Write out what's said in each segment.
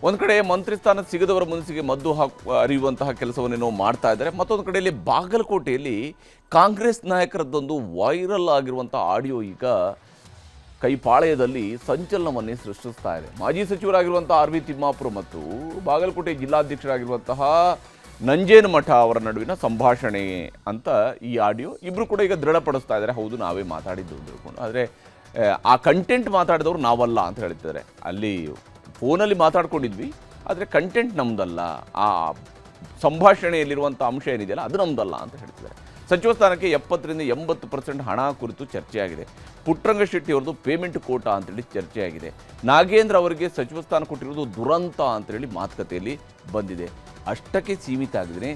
ಒಂದು ಕಡೆ ಮಂತ್ರಿ ಸ್ಥಾನ ಸಿಗದವರ ಮನಸ್ಸಿಗೆ ಮದ್ದು ಅರಿಯುವಂತಹ ಕೆಲಸವನ್ನೇನೋ ಮಾಡ್ತಾ ಇದ್ದಾರೆ. ಮತ್ತೊಂದು ಕಡೆಯಲ್ಲಿ ಬಾಗಲಕೋಟೆಯಲ್ಲಿ ಕಾಂಗ್ರೆಸ್ ನಾಯಕರದ್ದೊಂದು ವೈರಲ್ ಆಗಿರುವಂಥ ಆಡಿಯೋ ಈಗ ಕೈಪಾಳ್ಯದಲ್ಲಿ ಸಂಚಲನವನ್ನೇ ಸೃಷ್ಟಿಸ್ತಾ ಇದೆ. ಮಾಜಿ ಸಚಿವರಾಗಿರುವಂಥ ಆರ್ ವಿ ತಿಮ್ಮಾಪುರ ಮತ್ತು ಬಾಗಲಕೋಟೆ ಜಿಲ್ಲಾಧ್ಯಕ್ಷರಾಗಿರುವಂತಹ ನಂಜೇನಮಠ ಅವರ ನಡುವಿನ ಸಂಭಾಷಣೆ ಅಂತ ಈ ಆಡಿಯೋ ಇಬ್ಬರು ಕೂಡ ಈಗ ದೃಢಪಡಿಸ್ತಾ ಇದ್ದಾರೆ. ಹೌದು, ನಾವೇ ಮಾತಾಡಿದ್ದು ತಿಳ್ಕೊಂಡು, ಆದರೆ ಆ ಕಂಟೆಂಟ್ ಮಾತಾಡಿದವರು ನಾವಲ್ಲ ಅಂತ ಹೇಳ್ತಿದ್ದಾರೆ. ಅಲ್ಲಿ ಫೋನಲ್ಲಿ ಮಾತಾಡ್ಕೊಂಡಿದ್ವಿ, ಆದರೆ ಕಂಟೆಂಟ್ ನಮ್ದಲ್ಲ, ಆ ಸಂಭಾಷಣೆಯಲ್ಲಿರುವಂಥ ಅಂಶ ಏನಿದೆಯಲ್ಲ ಅದು ನಮ್ದಲ್ಲ ಅಂತ ಹೇಳ್ತಿದ್ದಾರೆ. ಸಚಿವ ಸ್ಥಾನಕ್ಕೆ 70% 80% ಹಣ ಕುರಿತು ಚರ್ಚೆಯಾಗಿದೆ. ಪುಟ್ಟರಂಗ ಶೆಟ್ಟಿ ಅವರದು ಪೇಮೆಂಟ್ ಕೋಟಾ ಅಂತೇಳಿ ಚರ್ಚೆಯಾಗಿದೆ. ನಾಗೇಂದ್ರ ಅವರಿಗೆ ಸಚಿವ ಸ್ಥಾನ ಕೊಟ್ಟಿರೋದು ದುರಂತ ಅಂತೇಳಿ ಮಾತುಕತೆಯಲ್ಲಿ ಬಂದಿದೆ. ಅಷ್ಟಕ್ಕೆ ಸೀಮಿತ ಆಗಿದ್ರೆ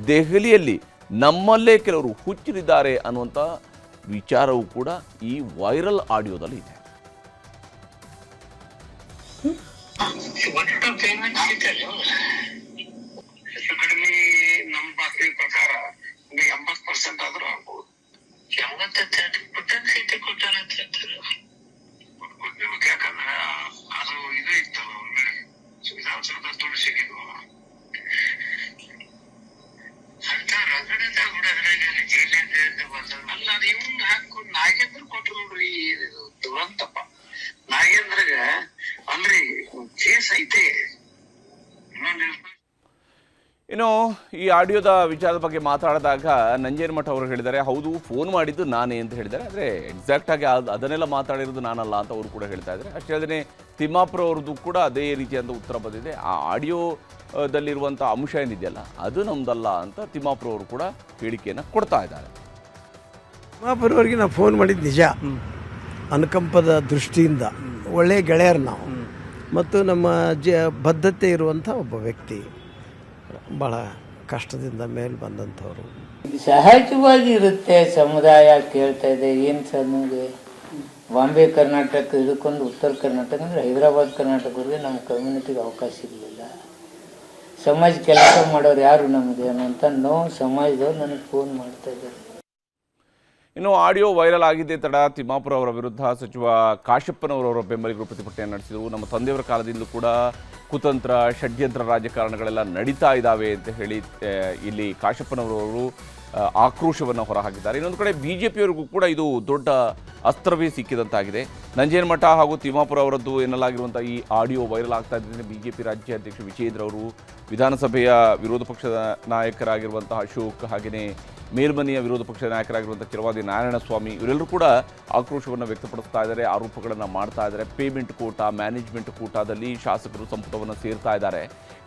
ದೆಹಲಿಯಲ್ಲಿ ನಮ್ಮಲ್ಲೇ ಕೆಲವರು ಹುಚ್ಚರಿದ್ದಾರೆ ಅನ್ನುವಂಥ ವಿಚಾರವೂ ಕೂಡ ಈ ವೈರಲ್ ಆಡಿಯೋದಲ್ಲಿ ಇದೆ. ಆದ್ರೂ ಆಗ್ಬೋದು. 70% ಸೀಟ್ ಕೊಟ್ಟಾರ ಅಂತ ಹೇಳ್ತಾರೆ. ಯಾಕಂದ್ರೆ ಅದು ಇದು ಇತ್ತಲ್ಲ, ವಿಧಾನಸೌಧ ತುಳಸಿಗಿದ್ವು ಅಂತ ರಗಡದ ಹುಡುಗರಾಗ ಜೈಲಿಂದ ಬಂದ. ಅಲ್ಲ, ಅದು ಇವನ್ ಹಾಕೊಂಡು ನಾಗೇಂದ್ರ ಕೊಟ್ಟರು ನೋಡ್ರಿ, ದುರಂತಪ್ಪ. ನಾಗೇಂದ್ರಗ ಅಲ್ರಿ ಕೇಸ್ ಐತೆ. ಇನ್ನು ಈ ಆಡಿಯೋದ ವಿಚಾರದ ಬಗ್ಗೆ ಮಾತಾಡಿದಾಗ ನಂಜೇನಮಠ ಅವರು ಹೇಳಿದ್ದಾರೆ, ಹೌದು ಫೋನ್ ಮಾಡಿದ್ದು ನಾನೇ ಅಂತ ಹೇಳಿದ್ದಾರೆ. ಆದರೆ ಎಕ್ಸಾಕ್ಟಾಗಿ ಅದನ್ನೆಲ್ಲ ಮಾತಾಡಿರೋದು ನಾನಲ್ಲ ಅಂತ ಅವರು ಕೂಡ ಹೇಳ್ತಾ ಇದ್ದಾರೆ. ಅಷ್ಟೇ ಅಲ್ಲದೆ ತಿಮ್ಮಾಪುರ ಅವ್ರದ್ದು ಕೂಡ ಅದೇ ರೀತಿಯಾದ ಉತ್ತರ ಬಂದಿದೆ. ಆ ಆಡಿಯೋದಲ್ಲಿರುವಂಥ ಅಂಶ ಏನಿದೆಯಲ್ಲ ಅದು ನಮ್ದಲ್ಲ ಅಂತ ತಿಮ್ಮಾಪುರ ಅವರು ಕೂಡ ಹೇಳಿಕೆಯನ್ನು ಕೊಡ್ತಾ ಇದ್ದಾರೆ. ತಿಮ್ಮಾಪುರ ಅವರಿಗೆ ನಾವು ಫೋನ್ ಮಾಡಿದ್ದು ನಿಜ, ಅನುಕಂಪದ ದೃಷ್ಟಿಯಿಂದ. ಒಳ್ಳೆಯ ಗೆಳೆಯರು ನಾವು, ಮತ್ತು ನಮ್ಮ ಬದ್ಧತೆ ಇರುವಂಥ ಒಬ್ಬ ವ್ಯಕ್ತಿ, ಭಾಳ ಕಷ್ಟದಿಂದ ಮೇಲೆ ಬಂದಂಥವ್ರು. ಸಹಜವಾಗಿ ಇರುತ್ತೆ. ಸಮುದಾಯ ಕೇಳ್ತಾ ಇದೆ, ಏನು ಸರ್ ನಮಗೆ ಬಾಂಬೆ ಕರ್ನಾಟಕ ಇದಕ್ಕೊಂದು ಉತ್ತರ ಕರ್ನಾಟಕ ಅಂದರೆ ಹೈದರಾಬಾದ್ ಕರ್ನಾಟಕವ್ರಿಗೆ ನಮ್ಮ ಕಮ್ಯುನಿಟಿಗೆ ಅವಕಾಶ ಸಿಗಲಿಲ್ಲ. ಸಮಾಜ ಕೆಲಸ ಮಾಡೋರು ಯಾರು ನಮಗೆ ಅನ್ನೋಂಥ ನೋವು ಸಮಾಜದವ್ರು ನನಗೆ ಫೋನ್ ಮಾಡ್ತಾ ಇದ್ದಾರೆ. ಇನ್ನು ಆಡಿಯೋ ವೈರಲ್ ಆಗಿದ್ದೇ ತಡ ತಿಮ್ಮಾಪುರ ಅವರ ವಿರುದ್ಧ ಸಚಿವ ಕಾಶಪ್ಪನವರವರ ಬೆಂಬಲಿಗರು ಪ್ರತಿಭಟನೆ ನಡೆಸಿದರು. ನಮ್ಮ ತಂದೆಯವರ ಕಾಲದಿಂದಲೂ ಕೂಡ ಕುತಂತ್ರ, ಷಡ್ಯಂತ್ರ ರಾಜಕಾರಣಗಳೆಲ್ಲ ನಡೀತಾ ಇದ್ದಾವೆ ಅಂತ ಹೇಳಿ ಇಲ್ಲಿ ಕಾಶಪ್ಪನವರವರು ಆಕ್ರೋಶವನ್ನು ಹೊರಹಾಕಿದ್ದಾರೆ. ಇನ್ನೊಂದು ಕಡೆ ಬಿಜೆಪಿಯವರಿಗೂ ಕೂಡ ಇದು ದೊಡ್ಡ ಅಸ್ತ್ರವೇ ಸಿಕ್ಕಿದಂತಾಗಿದೆ. ನಂಜೇನಮಠ ಹಾಗೂ ತಿಮ್ಮಾಪುರ ಅವರದ್ದು ಎನ್ನಲಾಗಿರುವಂಥ ಈ ಆಡಿಯೋ ವೈರಲ್ ಆಗ್ತಾ ಇದ್ದರೆ ಬಿಜೆಪಿ ರಾಜ್ಯಾಧ್ಯಕ್ಷ ವಿಜೇಂದ್ರ ಅವರು, ವಿಧಾನಸಭೆಯ ವಿರೋಧ ಪಕ್ಷದ ನಾಯಕರಾಗಿರುವಂಥ ಅಶೋಕ್, ಹಾಗೆಯೇ ಮೇಲ್ಮನೆಯ ವಿರೋಧ ಪಕ್ಷದ ನಾಯಕರಾಗಿರುವಂಥ ಕಿರವಾದಿ ನಾರಾಯಣಸ್ವಾಮಿ ಇವರೆಲ್ಲರೂ ಕೂಡ ಆಕ್ರೋಶವನ್ನು ವ್ಯಕ್ತಪಡಿಸ್ತಾ ಇದ್ದಾರೆ, ಆರೋಪಗಳನ್ನು ಮಾಡ್ತಾ ಇದ್ದಾರೆ. ಪೇಮೆಂಟ್ ಕೋಟಾ, ಮ್ಯಾನೇಜ್ಮೆಂಟ್ ಕೋಟಾದಲ್ಲಿ ಶಾಸಕರು ಸಂಪುಟವನ್ನು ಸೇರ್ತಾ ಇದ್ದಾರೆ,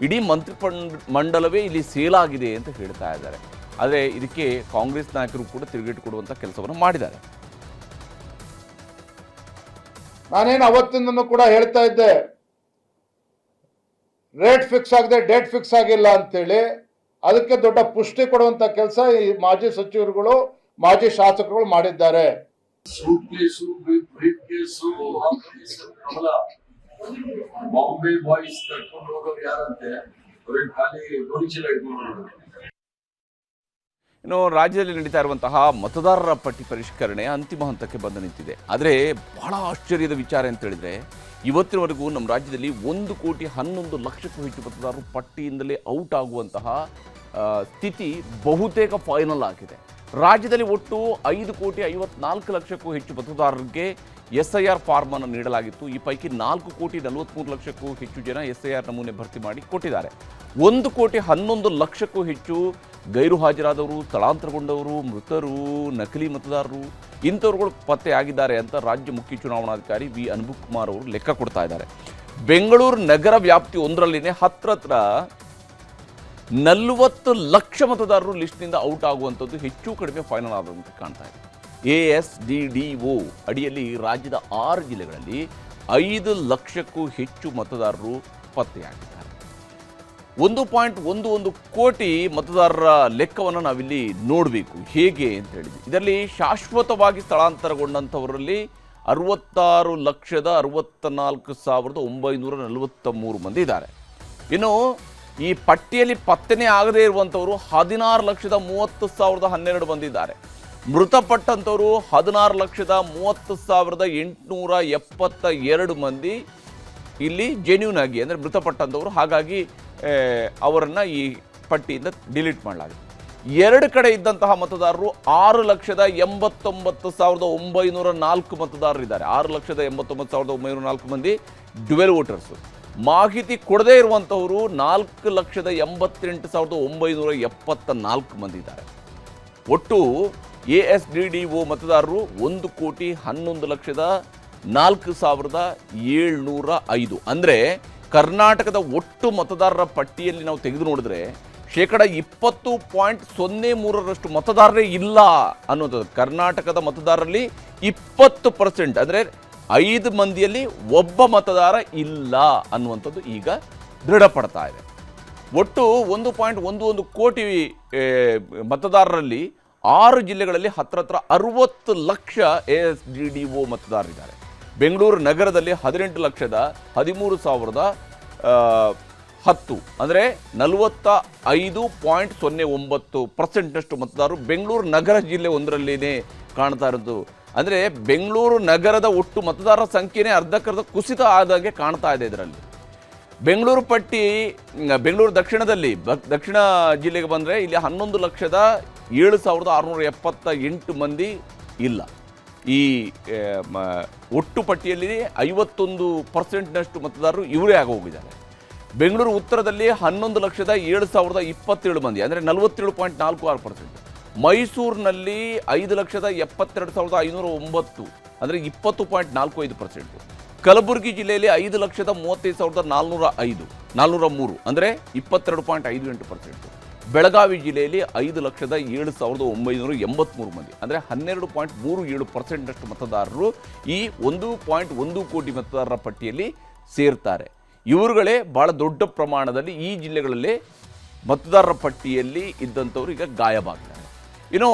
ಇಡೀ ಮಂತ್ರಿ ಮಂಡಲವೇ ಇಲ್ಲಿ ಸೇಲಾಗಿದೆ ಅಂತ ಹೇಳ್ತಾ ಇದ್ದಾರೆ. ಆದರೆ ಇದಕ್ಕೆ ಕಾಂಗ್ರೆಸ್ ನಾಯಕರು ಕೂಡ ತಿರುಗೇಟು ಕೊಡುವಂಥ ಕೆಲಸವನ್ನು ಮಾಡಿದ್ದಾರೆ. ನಾನೇನು ಅವತ್ತಿಂದನೂ ಕೂಡ ಹೇಳ್ತಾ ಇದ್ದೆ, ರೇಟ್ ಫಿಕ್ಸ್ ಆಗದೆ ಡೇಟ್ ಫಿಕ್ಸ್ ಆಗಿಲ್ಲ ಅಂತೇಳಿ. ಅದಕ್ಕೆ ದೊಡ್ಡ ಪುಷ್ಟಿ ಕೊಡುವಂತ ಕೆಲಸ ಈ ಮಾಜಿ ಸಚಿವರುಗಳು, ಮಾಜಿ ಶಾಸಕರುಗಳು ಮಾಡಿದ್ದಾರೆ. ಬಾಂಬೆ ಬಾಯ್ಸ್ ಕರ್ಕೊಂಡು ಹೋಗೋರು ಯಾರಂತೆ, ಖಾಲಿ ಗೋಣಿಚೀಲ ಇಟ್ಕೊಂಡು. ಇನ್ನು ರಾಜ್ಯದಲ್ಲಿ ನಡೀತಾ ಇರುವಂತಹ ಮತದಾರರ ಪಟ್ಟಿ ಪರಿಷ್ಕರಣೆ ಅಂತಿಮ ಹಂತಕ್ಕೆ ಬಂದು ನಿಂತಿದೆ. ಆದರೆ ಬಹಳ ಆಶ್ಚರ್ಯದ ವಿಚಾರ ಅಂತ ಹೇಳಿದ್ರೆ, ಇವತ್ತಿನವರೆಗೂ ನಮ್ಮ ರಾಜ್ಯದಲ್ಲಿ 1,11,00,000ಕ್ಕೂ ಹೆಚ್ಚು ಮತದಾರರು ಪಟ್ಟಿಯಿಂದಲೇ ಔಟ್ ಆಗುವಂತಹ ಸ್ಥಿತಿ ಬಹುತೇಕ ಫೈನಲ್ ಆಗಿದೆ. ರಾಜ್ಯದಲ್ಲಿ ಒಟ್ಟು 5,54,00,000ಕ್ಕೂ ಹೆಚ್ಚು ಮತದಾರರಿಗೆ SIR ಫಾರ್ಮ್ ಅನ್ನು ನೀಡಲಾಗಿತ್ತು. ಈ ಪೈಕಿ 4,43,00,000ಕ್ಕೂ ಹೆಚ್ಚು ಜನ SIR ನಮೂನೆ ಭರ್ತಿ ಮಾಡಿ ಕೊಟ್ಟಿದ್ದಾರೆ. 1,11,00,000ಕ್ಕೂ ಹೆಚ್ಚು ಗೈರು ಹಾಜರಾದವರು, ಸ್ಥಳಾಂತರಗೊಂಡವರು, ಮೃತರು, ನಕಲಿ ಮತದಾರರು ಇಂಥವ್ರುಗಳು ಪತ್ತೆ ಆಗಿದ್ದಾರೆ ಅಂತ ರಾಜ್ಯ ಮುಖ್ಯ ಚುನಾವಣಾಧಿಕಾರಿ ವಿ ಅನುಪಕುಮಾರ್ ಅವರು ಲೆಕ್ಕ ಕೊಡ್ತಾ ಇದ್ದಾರೆ. ಬೆಂಗಳೂರು ನಗರ ವ್ಯಾಪ್ತಿ ಒಂದರಲ್ಲಿನೇ ಹತ್ರ 40 ಲಕ್ಷ ಮತದಾರರು ಲಿಸ್ಟ್ನಿಂದ ಔಟ್ ಆಗುವಂಥದ್ದು ಹೆಚ್ಚು ಕಡಿಮೆ ಫೈನಲ್ ಆದಂತೆ ಕಾಣ್ತಾ ಇದೆ. ASDDO ಅಡಿಯಲ್ಲಿ ರಾಜ್ಯದ 6 ಜಿಲ್ಲೆಗಳಲ್ಲಿ 5 ಲಕ್ಷಕ್ಕೂ ಹೆಚ್ಚು ಮತದಾರರು ಪತ್ತೆಯಾಗಿದ್ದಾರೆ. 1.11 ಕೋಟಿ ಮತದಾರರ ಲೆಕ್ಕವನ್ನು ನಾವಿಲ್ಲಿ ನೋಡಬೇಕು ಹೇಗೆ ಅಂತ ಹೇಳಿದ್ವಿ. ಇದರಲ್ಲಿ ಶಾಶ್ವತವಾಗಿ ಸ್ಥಳಾಂತರಗೊಂಡಂಥವರಲ್ಲಿ 66,64,943 ಮಂದಿ ಇದ್ದಾರೆ. ಇನ್ನು ಈ ಪಟ್ಟಿಯಲ್ಲಿ ಪತ್ತೆನೇ ಆಗದೇ ಇರುವಂಥವರು 16,30,012 ಮಂದಿ ಇದ್ದಾರೆ. ಮೃತಪಟ್ಟಂಥವರು 16,30,872 ಮಂದಿ ಇಲ್ಲಿ ಜೆನ್ಯೂನ್ ಆಗಿ ಅಂದರೆ ಮೃತಪಟ್ಟಂಥವ್ರು, ಹಾಗಾಗಿ ಅವರನ್ನು ಈ ಪಟ್ಟಿಯಿಂದ ಡಿಲೀಟ್ ಮಾಡಲಾಗಿದೆ. ಎರಡು ಕಡೆ ಇದ್ದಂತಹ ಮತದಾರರು 6,89,904 ಮತದಾರರಿದ್ದಾರೆ. 6,89,904 ಮಂದಿ ಡ್ಯುವೆಲ್ ವೋಟರ್ಸು. ಮಾಹಿತಿ ಕೊಡದೇ ಇರುವಂಥವರು 4,88,974 ಮಂದಿ ಇದ್ದಾರೆ. ಒಟ್ಟು ASDDO ಮತದಾರರು 1,11,04,705. ಅಂದರೆ ಕರ್ನಾಟಕದ ಒಟ್ಟು ಮತದಾರರ ಪಟ್ಟಿಯಲ್ಲಿ ನಾವು ತೆಗೆದು ನೋಡಿದ್ರೆ 20.03% ಮತದಾರರೇ ಇಲ್ಲ ಅನ್ನೋದು. ಕರ್ನಾಟಕದ ಮತದಾರರಲ್ಲಿ 20%, ಅಂದರೆ 5 ಮಂದಿಯಲ್ಲಿ ಒಬ್ಬ ಮತದಾರ ಇಲ್ಲ ಅನ್ನುವಂಥದ್ದು ಈಗ ದೃಢಪಡ್ತಾ ಇದೆ. ಒಟ್ಟು 1.11 ಕೋಟಿ ಮತದಾರರಲ್ಲಿ 6 ಜಿಲ್ಲೆಗಳಲ್ಲಿ ಹತ್ರ 60 ಲಕ್ಷ ASDDO ಮತದಾರರಿದ್ದಾರೆ. ಬೆಂಗಳೂರು ನಗರದಲ್ಲಿ 18,13,010, ಅಂದರೆ 45.09% ಮತದಾರರು ಬೆಂಗಳೂರು ನಗರ ಜಿಲ್ಲೆ ಒಂದರಲ್ಲಿನೇ ಕಾಣ್ತಾ ಇರೋದು. ಅಂದರೆ ಬೆಂಗಳೂರು ನಗರದ ಒಟ್ಟು ಮತದಾರರ ಸಂಖ್ಯೆನೇ ಅರ್ಧಕ್ಕರ್ಧ ಕುಸಿತ ಆದಾಗೆ ಕಾಣ್ತಾ ಇದೆ. ಇದರಲ್ಲಿ ಬೆಂಗಳೂರು ಪಟ್ಟಿ, ಬೆಂಗಳೂರು ದಕ್ಷಿಣದಲ್ಲಿ ದಕ್ಷಿಣ ಜಿಲ್ಲೆಗೆ ಬಂದರೆ ಇಲ್ಲಿ 11,07,678 ಮಂದಿ ಇಲ್ಲ. ಈ ಒಟ್ಟು ಪಟ್ಟಿಯಲ್ಲಿ 51% ಮತದಾರರು ಇವರೇ ಆಗೋಗಿದ್ದಾರೆ. ಬೆಂಗಳೂರು ಉತ್ತರದಲ್ಲಿ 11,07,027 ಮಂದಿ, ಅಂದರೆ 47.46%. ಮೈಸೂರಿನಲ್ಲಿ 5,72,509, ಅಂದರೆ 20.45%. ಕಲಬುರಗಿ ಜಿಲ್ಲೆಯಲ್ಲಿ 5,35,403, ಅಂದರೆ 22.58%. ಬೆಳಗಾವಿ ಜಿಲ್ಲೆಯಲ್ಲಿ 5,07,983 ಮಂದಿ, ಅಂದರೆ 12.37% ಮತದಾರರು ಈ 1.1 ಕೋಟಿ ಮತದಾರರ ಪಟ್ಟಿಯಲ್ಲಿ ಸೇರ್ತಾರೆ. ಇವರುಗಳೇ ಭಾಳ ದೊಡ್ಡ ಪ್ರಮಾಣದಲ್ಲಿ ಈ ಜಿಲ್ಲೆಗಳಲ್ಲಿ ಮತದಾರರ ಪಟ್ಟಿಯಲ್ಲಿ ಇದ್ದಂಥವ್ರು ಈಗ ಗಾಯಬಾಗ್ತಾರೆ. ಇನ್ನು